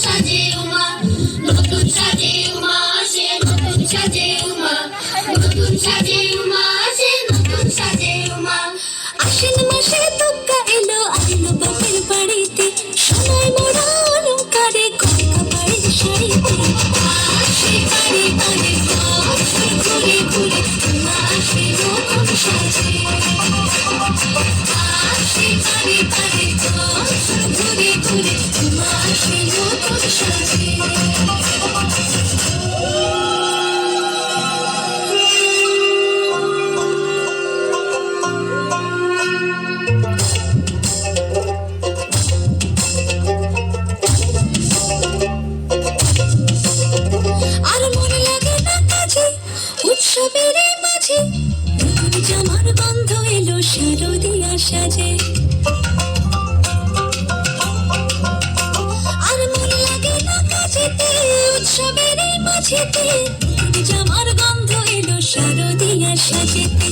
সাজে উমা, নতুন সাজে উমা আসে, নতুন সাজে উমা, নতুন সাজে উমা আসে, নতুন সাজে উমা। আশ্বিন মাসে দুর্গা এলো আইলো বাপের বাড়িতে, সোনায় মোড়া অলংকারে কনকা পাড়ের শাড়িতে। আসে বাড়ি বাড়ি বছর ঘুরে ঘুরে উমা আসে নতুন সাজে। আসে বাড়ি বাড়ি বছর ঘুরে ঘুরে উমা আসে নতুন সাজে। আর মনে লাগে না কাজে উৎসবের এই মাঝে, নতুন জামার গন্ধ এলো শারদিয়া সাজে। আর মনে লাগে না কাজেতে উৎসবের এই মাঝেতে, নতুন জামার গন্ধ এলো শারদিয়া সাজেতে।